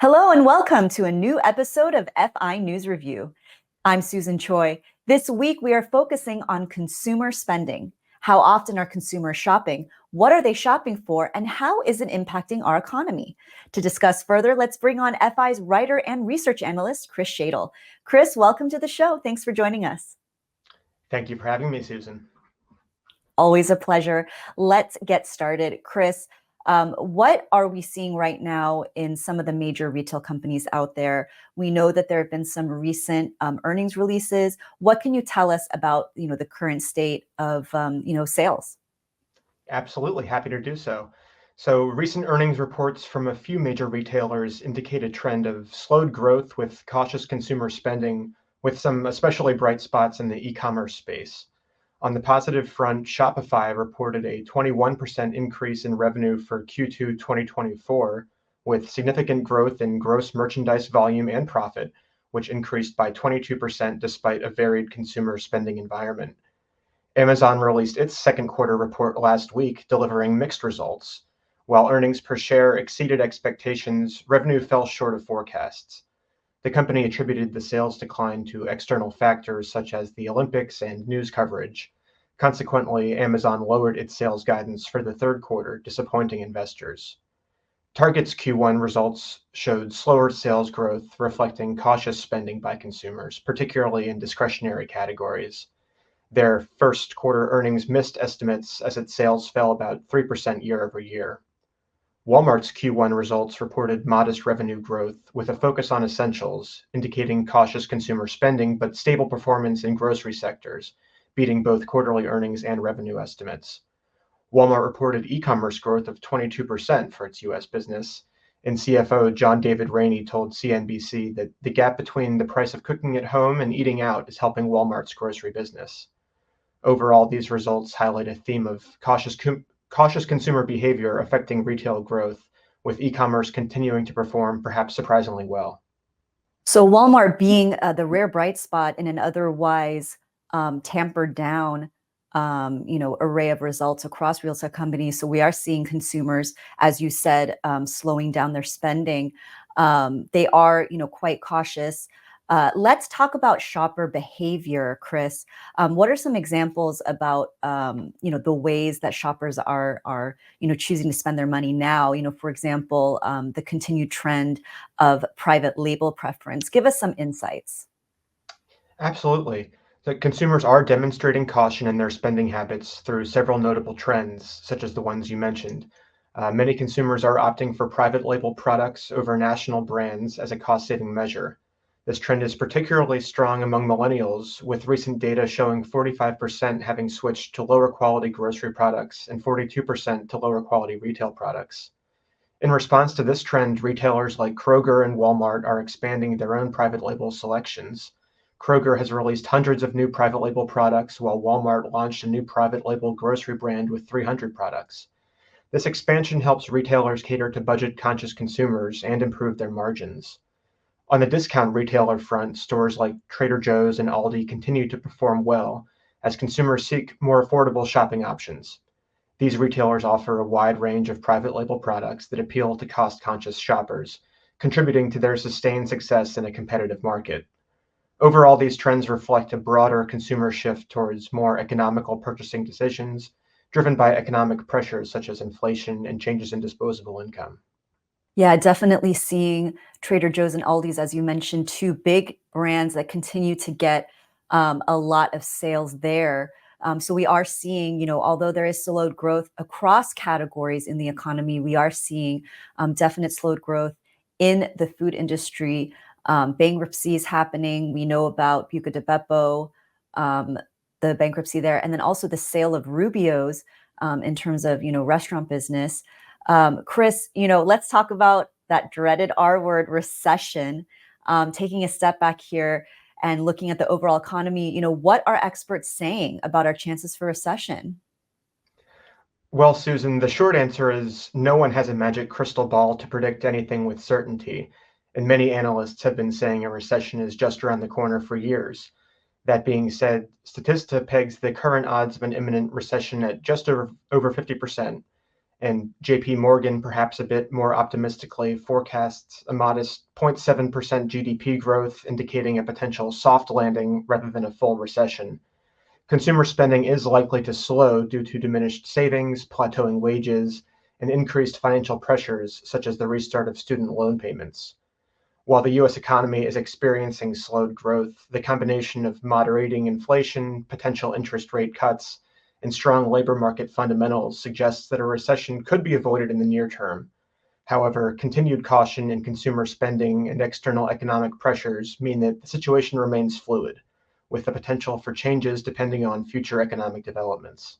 Hello and welcome to a new episode of FI News Review. I'm Susan Choi. This week we are focusing on consumer spending. How often are consumers shopping? What are they shopping for? And how is it impacting our economy? To discuss further, let's bring on FI's writer and research analyst, 𝗟𝗲𝘁 𝗚𝗲𝘁. Chris, welcome to the show. Thanks for joining us. Thank you for having me, Susan. Always a pleasure. Let's get started. Chris, what are we seeing right now in some of the major retail companies out there? We know that there have been some recent earnings releases. What can you tell us about the current state of sales? Absolutely, happy to do so. So recent earnings reports from a few major retailers indicate a trend of slowed growth with cautious consumer spending, with some especially bright spots in the e-commerce space. On the positive front, Shopify reported a 21% increase in revenue for Q2 2024, with significant growth in gross merchandise volume and profit, which increased by 22% despite a varied consumer spending environment. Amazon released its second quarter report last week, delivering mixed results. While earnings per share exceeded expectations, revenue fell short of forecasts. The company attributed the sales decline to external factors such as the Olympics and news coverage. Consequently, Amazon lowered its sales guidance for the third quarter, disappointing investors. Target's Q1 results showed slower sales growth, reflecting cautious spending by consumers, particularly in discretionary categories. Their first quarter earnings missed estimates as its sales fell about 3% year over year. Walmart's Q1 results reported modest revenue growth with a focus on essentials, indicating cautious consumer spending but stable performance in grocery sectors, beating both quarterly earnings and revenue estimates. Walmart reported e-commerce growth of 22% for its U.S. business, and CFO John David Rainey told CNBC that the gap between the price of cooking at home and eating out is helping Walmart's grocery business. Overall, these results highlight a theme of cautious consumer behavior affecting retail growth, with e-commerce continuing to perform perhaps surprisingly well. So Walmart being the rare bright spot in an otherwise tampered down array of results across real estate companies. So we are seeing consumers, as you said, slowing down their spending. They are, quite cautious. Let's talk about shopper behavior, Chris. What are some examples about, the ways that shoppers are choosing to spend their money now? For example, the continued trend of private label preference. Give us some insights. Absolutely. The consumers are demonstrating caution in their spending habits through several notable trends, such as the ones you mentioned. Many consumers are opting for private label products over national brands as a cost-saving measure. This trend is particularly strong among millennials, with recent data showing 45% having switched to lower quality grocery products and 42% to lower quality retail products. In response to this trend, retailers like Kroger and Walmart are expanding their own private label selections. Kroger has released hundreds of new private label products, while Walmart launched a new private label grocery brand with 300 products. This expansion helps retailers cater to budget-conscious consumers and improve their margins. On the discount retailer front, stores like Trader Joe's and Aldi continue to perform well as consumers seek more affordable shopping options. These retailers offer a wide range of private label products that appeal to cost-conscious shoppers, contributing to their sustained success in a competitive market. Overall, these trends reflect a broader consumer shift towards more economical purchasing decisions, driven by economic pressures such as inflation and changes in disposable income. Yeah, definitely seeing Trader Joe's and Aldi's, as you mentioned, two big brands that continue to get a lot of sales there. So we are seeing, although there is slowed growth across categories in the economy, we are seeing definite slowed growth in the food industry. Bankruptcy is happening. We know about 𝗂𝗶𝗶𝗹, the bankruptcy there, and then also the sale of Rubio's in terms of, restaurant business. Chris, let's talk about that dreaded R word, recession. Taking a step back here and looking at the overall economy, what are experts saying about our chances for recession? Well, Susan, the short answer is no one has a magic crystal ball to predict anything with certainty, and many analysts have been saying a recession is just around the corner for years. That being said, Statista pegs the current odds of an imminent recession at just over 50%. And JP Morgan, perhaps a bit more optimistically, forecasts a modest 0.7% GDP growth, indicating a potential soft landing rather than a full recession. Consumer spending is likely to slow due to diminished savings, plateauing wages, and increased financial pressures, such as the restart of student loan payments. While the US economy is experiencing slowed growth, the combination of moderating inflation, potential interest rate cuts, and strong labor market fundamentals suggests that a recession could be avoided in the near term. However, continued caution in consumer spending and external economic pressures mean that the situation remains fluid, with the potential for changes depending on future economic developments.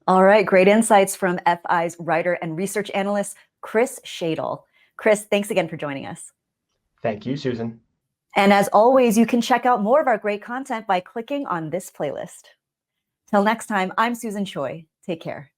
All right, great insights from FI's writer and research analyst, Chris Gschaedel. Chris, thanks again for joining us. Thank you, Susan. And as always, you can check out more of our great content by clicking on this playlist. Till next time, I'm Susan Choi. Take care.